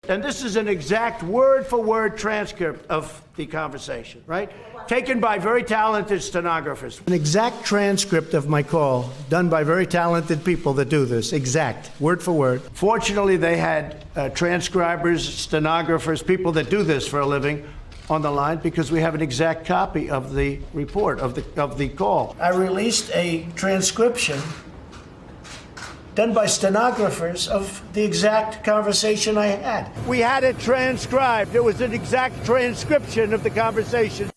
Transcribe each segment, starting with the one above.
And this is an exact word-for-word transcript of the conversation, right? Taken by very talented stenographers. An exact transcript of my call, done by very talented people that do this, exact, word for word. Fortunately, they had transcribers, stenographers, people that do this for a living on the line, because we have an exact copy of the report, of the call. I released a transcription done by stenographers of the exact conversation I had. We had it transcribed. It was an exact transcription of the conversation.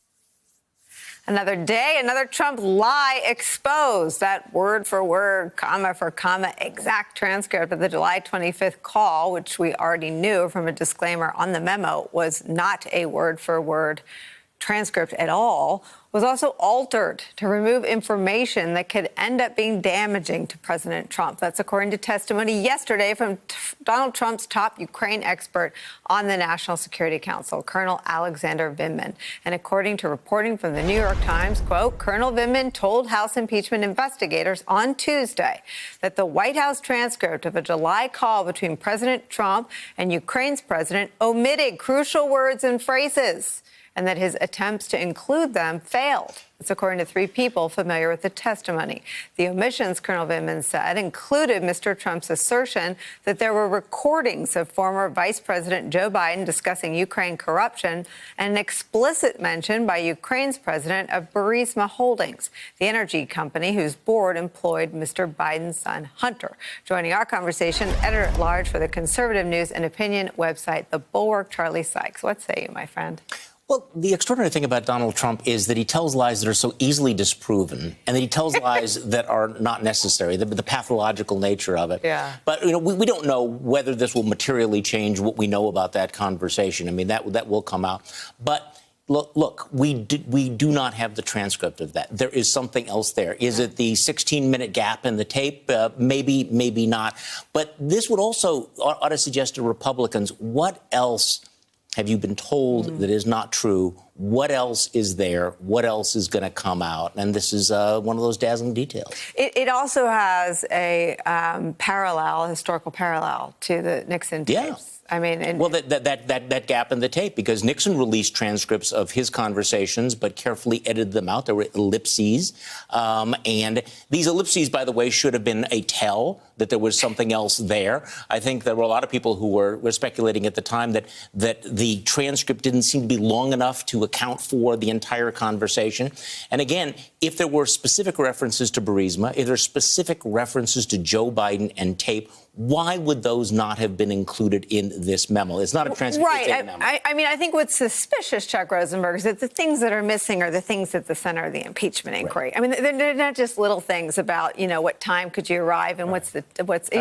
Another day, another Trump lie exposed. That word for word, comma for comma, exact transcript of the July 25th call, which we already knew from a disclaimer on the memo, was not a word for word transcript at all, was also altered to remove information that could end up being damaging to President Trump. That's according to testimony yesterday from Donald Trump's top Ukraine expert on the National Security Council, Colonel Alexander Vindman. And according to reporting from the New York Times, quote, Colonel Vindman told House impeachment investigators on Tuesday that the White House transcript of a July call between President Trump and Ukraine's president omitted crucial words and phrases, and that his attempts to include them failed. It's according to three people familiar with the testimony. The omissions, Colonel Vindman said, included Mr. Trump's assertion that there were recordings of former Vice President Joe Biden discussing Ukraine corruption and an explicit mention by Ukraine's president of Burisma Holdings, the energy company whose board employed Mr. Biden's son, Hunter. Joining our conversation, editor-at-large for the conservative news and opinion website, The Bulwark, Charlie Sykes. What say you, my friend? Well, the extraordinary thing about Donald Trump is that he tells lies that are so easily disproven, and that he tells lies that are not necessary, the pathological nature of it. Yeah. But, you know, we don't know whether this will materially change what we know about that conversation. I mean, that will come out. But look, we do not have the transcript of that. There is something else there. Is it the 16-minute gap in the tape? Maybe not. But this would also ought to suggest to Republicans, what else have you been told that is not true? What else is there? What else is going to come out? And this is one of those dazzling details. It also has a historical parallel to the Nixon tapes. Yeah. I mean, well, that gap in the tape, because Nixon released transcripts of his conversations, but carefully edited them out. There were ellipses, and these ellipses, by the way, should have been a tell that there was something else there. I think there were a lot of people who were speculating at the time that the transcript didn't seem to be long enough to account for the entire conversation. And again, if there were specific references to Burisma, if there are specific references to Joe Biden and tape, why would those not have been included in this memo? It's not a transcript. Right. It's a memo. I mean, I think what's suspicious, Chuck Rosenberg, is that the things that are missing are the things at the center of the impeachment inquiry. Right. I mean, they're not just little things about, you know, what time could you arrive and what's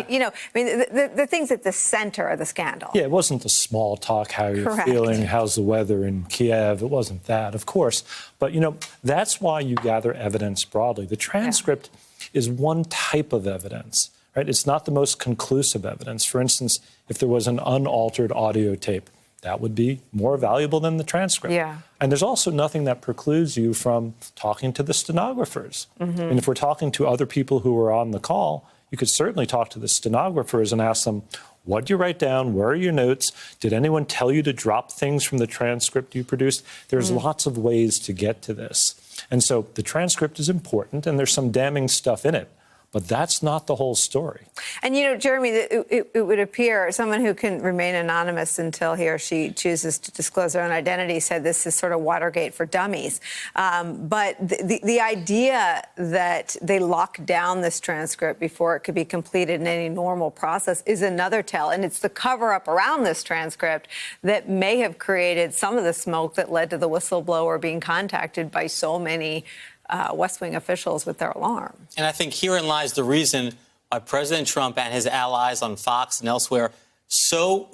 you know, I mean, the things at the center of the scandal. Yeah, it wasn't the small talk, how you're Correct. feeling, how's the weather in Kiev. It wasn't that, of course. But, you know, that's why you gather evidence broadly. The transcript is one type of evidence. Right? It's not the most conclusive evidence. For instance, if there was an unaltered audio tape, that would be more valuable than the transcript. Yeah. And there's also nothing that precludes you from talking to the stenographers. And if we're talking to other people who were on the call, you could certainly talk to the stenographers and ask them, what did you write down? Where are your notes? Did anyone tell you to drop things from the transcript you produced? There's lots of ways to get to this. And so the transcript is important, and there's some damning stuff in it. But that's not the whole story. And, you know, Jeremy, it would appear someone who can remain anonymous until he or she chooses to disclose their own identity said this is sort of Watergate for dummies. But the idea that they locked down this transcript before it could be completed in any normal process is another tell. And it's the cover-up around this transcript that may have created some of the smoke that led to the whistleblower being contacted by so many West Wing officials with their alarm. And I think herein lies the reason why President Trump and his allies on Fox and elsewhere so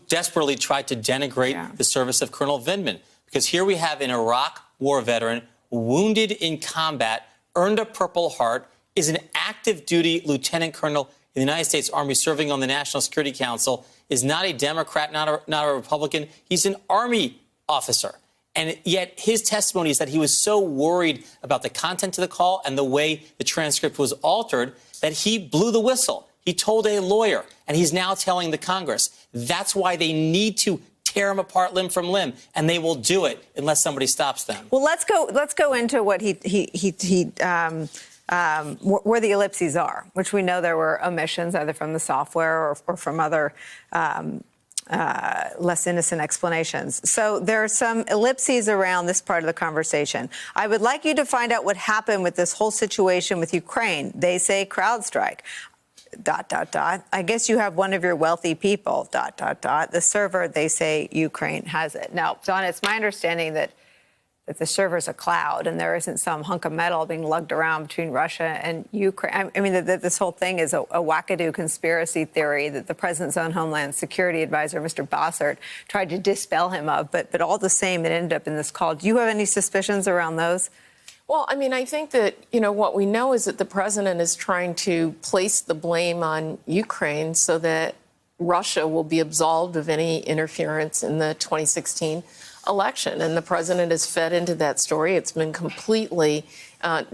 desperately tried to denigrate the service of Colonel Vindman. Because here we have an Iraq war veteran, wounded in combat, earned a Purple Heart, is an active duty lieutenant colonel in the United States Army serving on the National Security Council, is not a Democrat, not a Republican. He's an Army officer. And yet his testimony is that he was so worried about the content of the call and the way the transcript was altered that he blew the whistle. He told a lawyer, and he's now telling the Congress. That's why they need to tear him apart limb from limb, and they will do it unless somebody stops them. Well, let's go into what where the ellipses are, which we know there were omissions either from the software or from other less innocent explanations. So there are some ellipses around this part of the conversation. I would like you to find out what happened with this whole situation with Ukraine. They say CrowdStrike. ... I guess you have one of your wealthy people. ... The server, they say Ukraine has it. Now, Donna, it's my understanding that the server's a cloud and there isn't some hunk of metal being lugged around between Russia and Ukraine. I mean, this whole thing is a wackadoo conspiracy theory that the president's own Homeland Security advisor, Mr. Bossert, tried to dispel him of. But all the same, it ended up in this call. Do you have any suspicions around those? Well, I mean, I think that, what we know is that the president is trying to place the blame on Ukraine so that Russia will be absolved of any interference in the 2016 election. And the president is fed into that story. It's been completely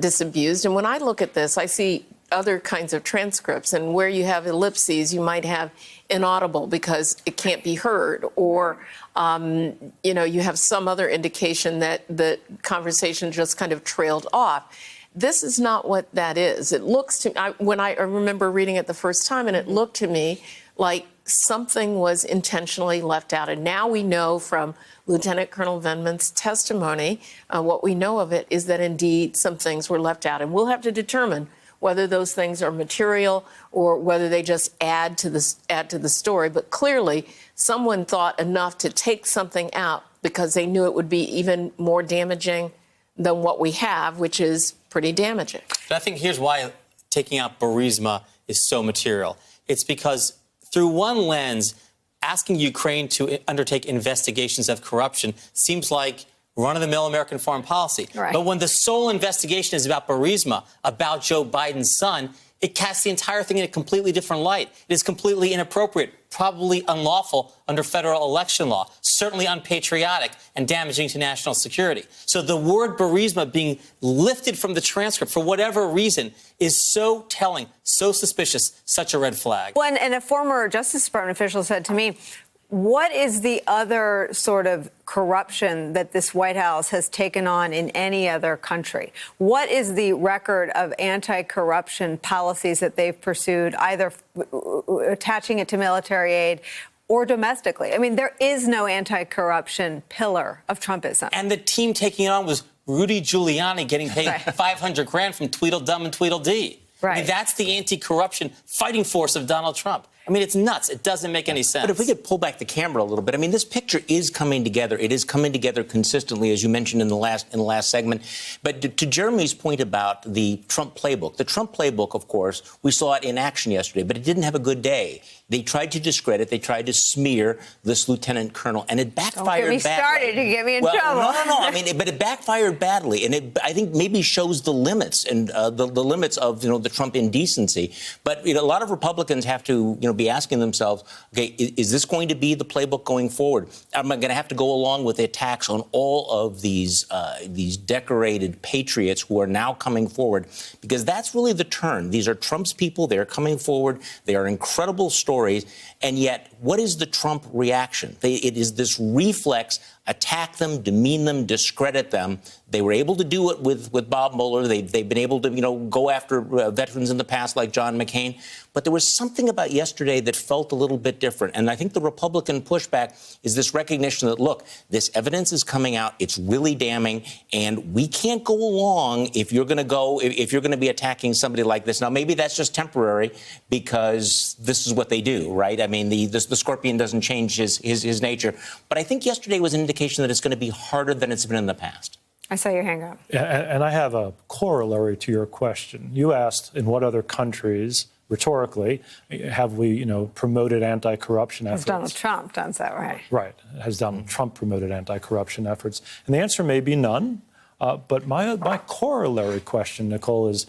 disabused. And when I look at this, I see other kinds of transcripts. And where you have ellipses, you might have inaudible because it can't be heard, or you have some other indication that the conversation just kind of trailed off. This is not what that is. It looks to when I remember reading it the first time, and it looked to me like something was intentionally left out. And now we know from Lieutenant Colonel Vindman's testimony, what we know of it is that indeed some things were left out, and we'll have to determine whether those things are material or whether they just add to the story. But clearly, someone thought enough to take something out because they knew it would be even more damaging than what we have, which is pretty damaging. But I think here's why taking out Burisma is so material. It's because through one lens, asking Ukraine to undertake investigations of corruption seems like run-of-the-mill American foreign policy. Right. But when the sole investigation is about Burisma, about Joe Biden's son, it casts the entire thing in a completely different light. It is completely inappropriate, probably unlawful under federal election law, certainly unpatriotic and damaging to national security. So the word Burisma being lifted from the transcript for whatever reason is so telling, so suspicious, such a red flag. Well, and a former Justice Department official said to me, what is the other sort of corruption that this White House has taken on in any other country? What is the record of anti-corruption policies that they've pursued, either attaching it to military aid or domestically? I mean, there is no anti-corruption pillar of Trumpism. And the team taking it on was Rudy Giuliani getting paid $500,000 from Tweedledum and Tweedledee. Right. I mean, that's the anti-corruption fighting force of Donald Trump. I mean, it's nuts. It doesn't make any sense. But if we could pull back the camera a little bit, I mean, this picture is coming together. It is coming together consistently, as you mentioned in the last segment. But to Jeremy's point about the Trump playbook, of course, we saw it in action yesterday, but it didn't have a good day. They tried to discredit, they tried to smear this lieutenant colonel, and it backfired badly. Don't get me started. You get me in trouble. No. I mean, but it backfired badly, and it, I think, maybe shows the limits and the limits of the Trump indecency. But a lot of Republicans have to be asking themselves, okay, is this going to be the playbook going forward? Am I going to have to go along with the attacks on all of these decorated patriots who are now coming forward? Because that's really the turn. These are Trump's people. They're coming forward. They are incredible stories. And yet, what is the Trump reaction? It is this reflex: attack them, demean them, discredit them. They were able to do it with Bob Mueller. They've been able to, go after veterans in the past like John McCain. But there was something about yesterday that felt a little bit different. And I think the Republican pushback is this recognition that, look, this evidence is coming out. It's really damning. And we can't go along if you're going to be attacking somebody like this. Now, maybe that's just temporary because this is what they do, right? I mean, the scorpion doesn't change his nature. But I think yesterday was an indication that it's going to be harder than it's been in the past. I saw your hand go up. And I have a corollary to your question. You asked in what other countries, rhetorically, have we, promoted anti-corruption efforts? Donald Trump does that, right? Right. Has Donald Trump promoted anti-corruption efforts? And the answer may be none. But my corollary question, Nicolle, is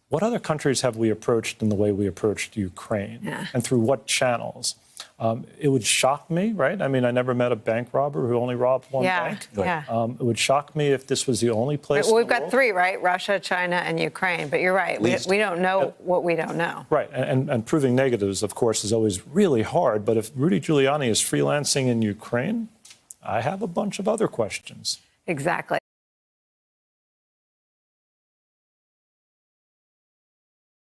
what other countries have we approached in the way we approached Ukraine? Yeah. And through what channels? It would shock me, right? I mean, I never met a bank robber who only robbed one bank. Yeah. It would shock me if this was the only place. Well, we've got three, right? Russia, China, and Ukraine. But you're right. We don't know what we don't know. Right. And proving negatives, of course, is always really hard. But if Rudy Giuliani is freelancing in Ukraine, I have a bunch of other questions. Exactly.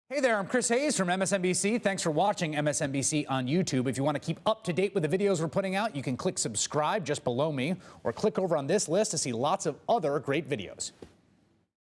Hey there, I'm Chris Hayes from MSNBC. Thanks for watching MSNBC on YouTube. If you want to keep up to date with the videos we're putting out, you can click subscribe just below me or click over on this list to see lots of other great videos.